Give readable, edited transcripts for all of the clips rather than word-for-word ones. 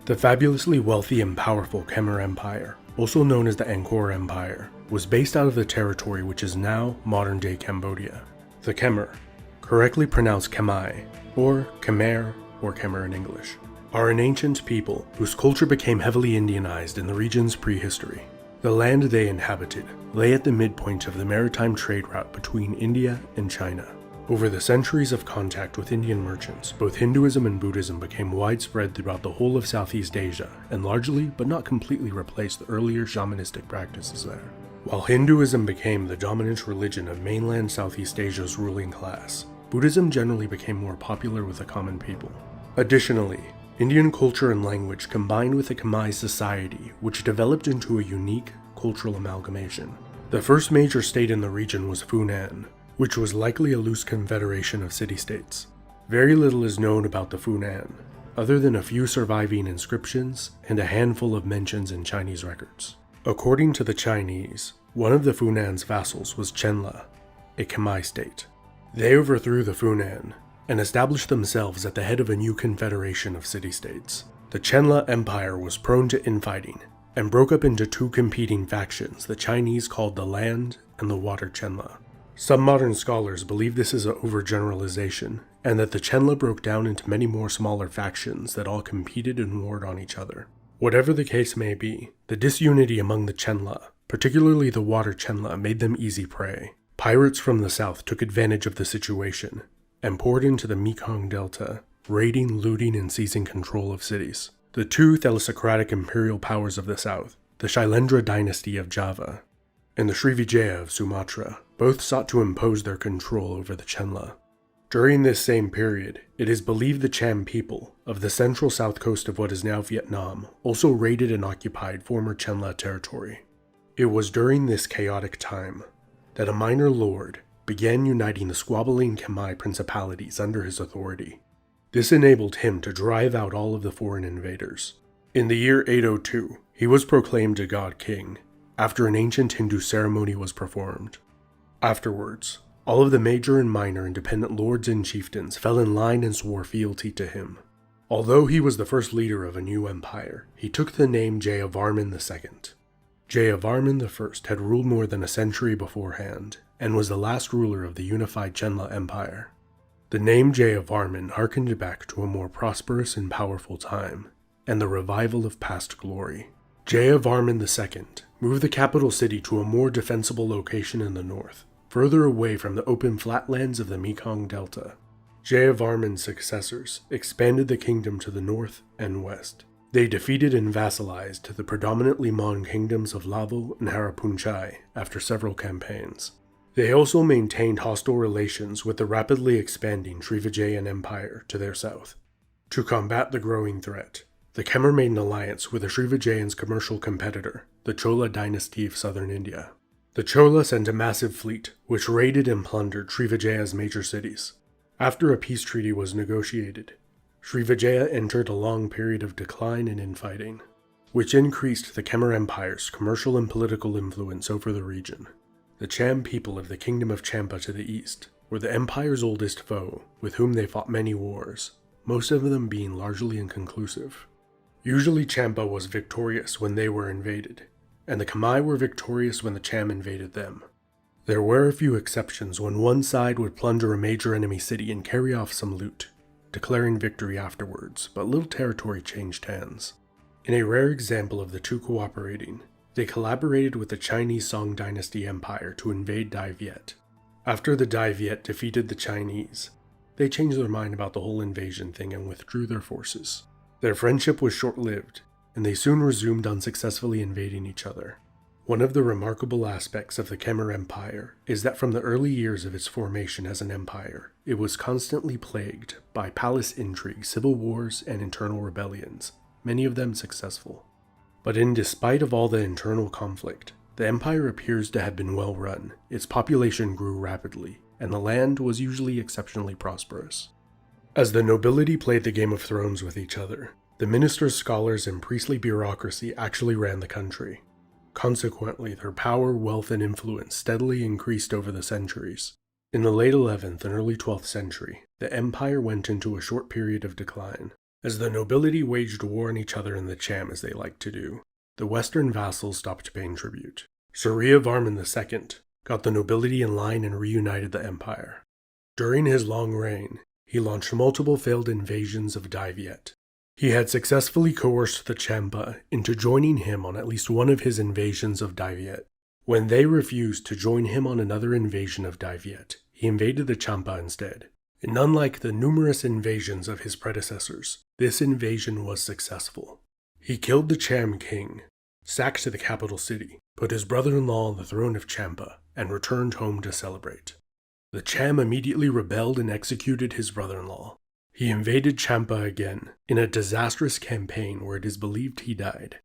The fabulously wealthy and powerful Khmer Empire, also known as the Angkor Empire, was based out of the territory which is now modern-day Cambodia. The Khmer, correctly pronounced Khmer, or Khmer in English, are an ancient people whose culture became heavily Indianized in the region's prehistory. The land they inhabited lay at the midpoint of the maritime trade route between India and China. Over the centuries of contact with Indian merchants, both Hinduism and Buddhism became widespread throughout the whole of Southeast Asia and largely, but not completely, replaced the earlier shamanistic practices there. While Hinduism became the dominant religion of mainland Southeast Asia's ruling class, Buddhism generally became more popular with the common people. Additionally, Indian culture and language combined with the Khmer society, which developed into a unique cultural amalgamation. The first major state in the region was Funan, which was likely a loose confederation of city-states. Very little is known about the Funan, other than a few surviving inscriptions and a handful of mentions in Chinese records. According to the Chinese, one of the Funan's vassals was Chenla, a Khmer state. They overthrew the Funan and established themselves at the head of a new confederation of city-states. The Chenla Empire was prone to infighting and broke up into two competing factions the Chinese called the Land and the Water Chenla. Some modern scholars believe this is an overgeneralization, and that the Chenla broke down into many more smaller factions that all competed and warred on each other. Whatever the case may be, the disunity among the Chenla, particularly the Water Chenla, made them easy prey. Pirates from the south took advantage of the situation and poured into the Mekong Delta, raiding, looting, and seizing control of cities. The two thalassocratic imperial powers of the south, the Shailendra dynasty of Java and the Srivijaya of Sumatra, both sought to impose their control over the Chenla. During this same period, it is believed the Cham people of the central south coast of what is now Vietnam also raided and occupied former Chenla territory. It was during this chaotic time that a minor lord began uniting the squabbling Khmer principalities under his authority. This enabled him to drive out all of the foreign invaders. In the year 802, he was proclaimed a god king, after an ancient Hindu ceremony was performed. Afterwards, all of the major and minor independent lords and chieftains fell in line and swore fealty to him. Although he was the first leader of a new empire, he took the name Jayavarman II. Jayavarman I had ruled more than a century beforehand, and was the last ruler of the unified Chenla Empire. The name Jayavarman harkened back to a more prosperous and powerful time, and the revival of past glory. Jayavarman II moved the capital city to a more defensible location in the north, further away from the open flatlands of the Mekong Delta. Jayavarman's successors expanded the kingdom to the north and west. They defeated and vassalized the predominantly Mon kingdoms of Laval and Harapunchai after several campaigns. They also maintained hostile relations with the rapidly expanding Srivijayan Empire to their south. To combat the growing threat, the Khmer made an alliance with the Srivijayan's commercial competitor, the Chola dynasty of southern India. The Chola sent a massive fleet, which raided and plundered Srivijaya's major cities. After a peace treaty was negotiated, Srivijaya entered a long period of decline and infighting, which increased the Khmer Empire's commercial and political influence over the region. The Cham people of the Kingdom of Champa to the east were the empire's oldest foe, with whom they fought many wars, most of them being largely inconclusive. Usually Champa was victorious when they were invaded, and the Khmer were victorious when the Cham invaded them. There were a few exceptions when one side would plunder a major enemy city and carry off some loot, declaring victory afterwards, but little territory changed hands. In a rare example of the two cooperating, they collaborated with the Chinese Song Dynasty Empire to invade Dai Viet. After the Dai Viet defeated the Chinese, they changed their mind about the whole invasion thing and withdrew their forces. Their friendship was short-lived, and they soon resumed unsuccessfully invading each other. One of the remarkable aspects of the Khmer Empire is that from the early years of its formation as an empire, it was constantly plagued by palace intrigues, civil wars, and internal rebellions, many of them successful. But in despite of all the internal conflict, the empire appears to have been well run, its population grew rapidly, and the land was usually exceptionally prosperous. As the nobility played the Game of Thrones with each other, the ministers, scholars, and priestly bureaucracy actually ran the country. Consequently, their power, wealth, and influence steadily increased over the centuries. In the late 11th and early 12th century, the empire went into a short period of decline. As the nobility waged war on each other in the Cham as they liked to do, the western vassals stopped paying tribute. Surya Varman II got the nobility in line and reunited the empire. During his long reign, he launched multiple failed invasions of Dai Viet. He had successfully coerced the Champa into joining him on at least one of his invasions of Dai Viet. When they refused to join him on another invasion of Dai Viet, he invaded the Champa instead. And unlike the numerous invasions of his predecessors, this invasion was successful. He killed the Cham king, sacked the capital city, put his brother-in-law on the throne of Champa, and returned home to celebrate. The Cham immediately rebelled and executed his brother-in-law. He invaded Champa again, in a disastrous campaign where it is believed he died.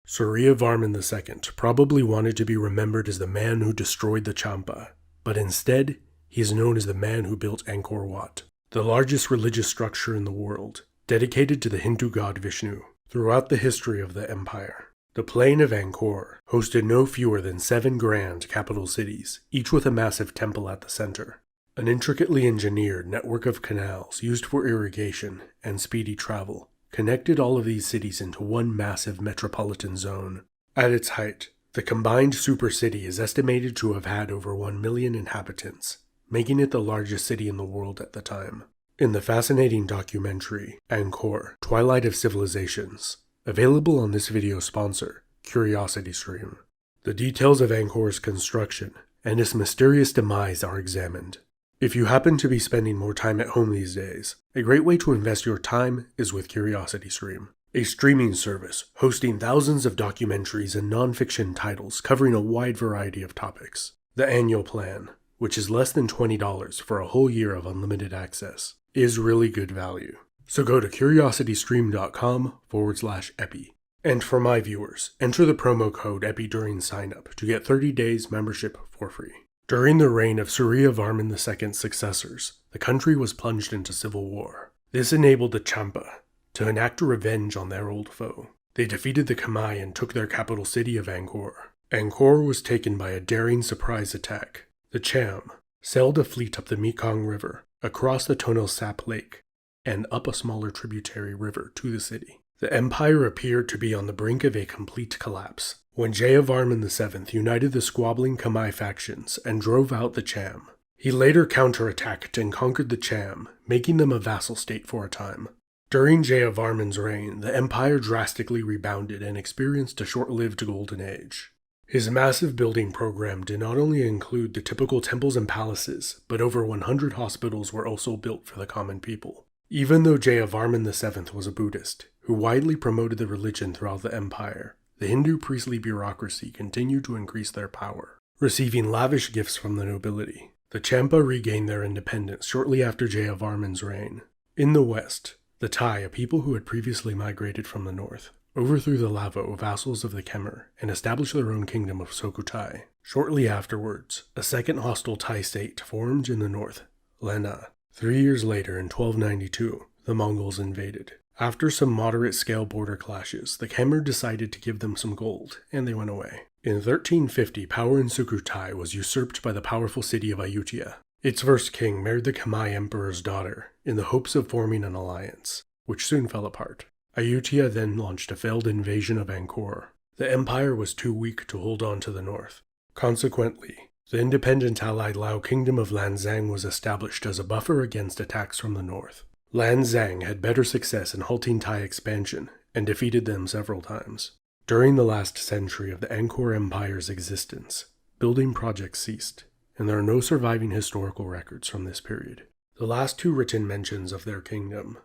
Surya Varman II probably wanted to be remembered as the man who destroyed the Champa, but instead, he is known as the man who built Angkor Wat, the largest religious structure in the world, dedicated to the Hindu god Vishnu. Throughout the history of the empire, the plain of Angkor hosted no fewer than 7 grand capital cities, each with a massive temple at the center. An intricately engineered network of canals used for irrigation and speedy travel connected all of these cities into one massive metropolitan zone. At its height, the combined super city is estimated to have had over 1 million inhabitants, making it the largest city in the world at the time. In the fascinating documentary, Angkor, Twilight of Civilizations, available on this video sponsor, CuriosityStream, the details of Angkor's construction and its mysterious demise are examined. If you happen to be spending more time at home these days, a great way to invest your time is with CuriosityStream, a streaming service hosting thousands of documentaries and non-fiction titles covering a wide variety of topics. The annual plan, which is less than $20 for a whole year of unlimited access, is really good value. So go to curiositystream.com/epi. And for my viewers, enter the promo code EPI during sign-up to get 30 days membership for free. During the reign of Surya Varman II's successors, the country was plunged into civil war. This enabled the Champa to enact revenge on their old foe. They defeated the Khmer and took their capital city of Angkor. Angkor was taken by a daring surprise attack. The Cham sailed a fleet up the Mekong River, across the Tonle Sap Lake, and up a smaller tributary river to the city. The empire appeared to be on the brink of a complete collapse when Jayavarman VII united the squabbling Khmer factions and drove out the Cham. He later counterattacked and conquered the Cham, making them a vassal state for a time. During Jayavarman's reign, the empire drastically rebounded and experienced a short-lived golden age. His massive building program did not only include the typical temples and palaces, but over 100 hospitals were also built for the common people. Even though Jayavarman VII was a Buddhist, who widely promoted the religion throughout the empire, the Hindu priestly bureaucracy continued to increase their power, receiving lavish gifts from the nobility. The Champa regained their independence shortly after Jayavarman's reign. In the west, the Thai, a people who had previously migrated from the north, overthrew the Lavo, vassals of the Khmer, and established their own kingdom of Sukhothai. Shortly afterwards, a second hostile Thai state formed in the north, Lanna. 3 years later, in 1292, the Mongols invaded. After some moderate-scale border clashes, the Khmer decided to give them some gold, and they went away. In 1350, power in Sukhothai was usurped by the powerful city of Ayutthaya. Its first king married the Khmer emperor's daughter in the hopes of forming an alliance, which soon fell apart. Ayutthaya then launched a failed invasion of Angkor. The empire was too weak to hold on to the north. Consequently, the independent allied Lao kingdom of Lanzang was established as a buffer against attacks from the north. Lanzang had better success in halting Thai expansion and defeated them several times. During the last century of the Angkor Empire's existence, building projects ceased, and there are no surviving historical records from this period. The last 2 written mentions of their kingdom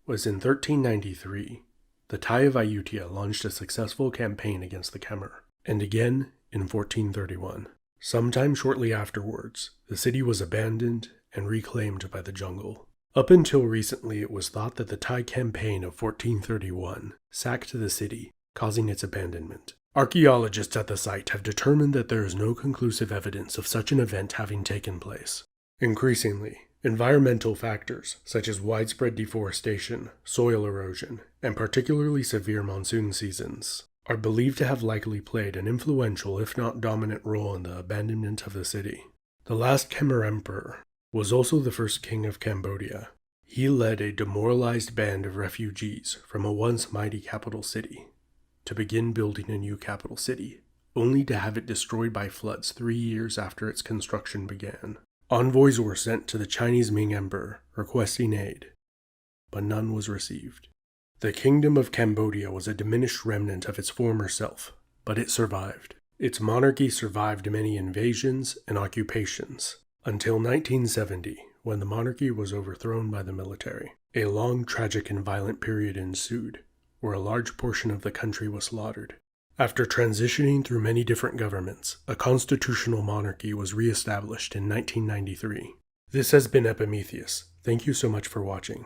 was in 1393. The Thai of Ayutthaya launched a successful campaign against the Khmer, and again in 1431. Sometime shortly afterwards, the city was abandoned and reclaimed by the jungle. Up until recently, it was thought that the Thai campaign of 1431 sacked the city, causing its abandonment. Archaeologists at the site have determined that there is no conclusive evidence of such an event having taken place. Increasingly, environmental factors such as widespread deforestation, soil erosion, and particularly severe monsoon seasons are believed to have likely played an influential, if not dominant, role in the abandonment of the city. The last Khmer emperor was also the first king of Cambodia. He led a demoralized band of refugees from a once mighty capital city to begin building a new capital city, only to have it destroyed by floods 3 years after its construction began. Envoys were sent to the Chinese Ming Emperor requesting aid, but none was received. The Kingdom of Cambodia was a diminished remnant of its former self, but it survived. Its monarchy survived many invasions and occupations, until 1970, when the monarchy was overthrown by the military. A long, tragic, and violent period ensued, where a large portion of the country was slaughtered. After transitioning through many different governments, a constitutional monarchy was re-established in 1993. This has been Epimetheus. Thank you so much for watching.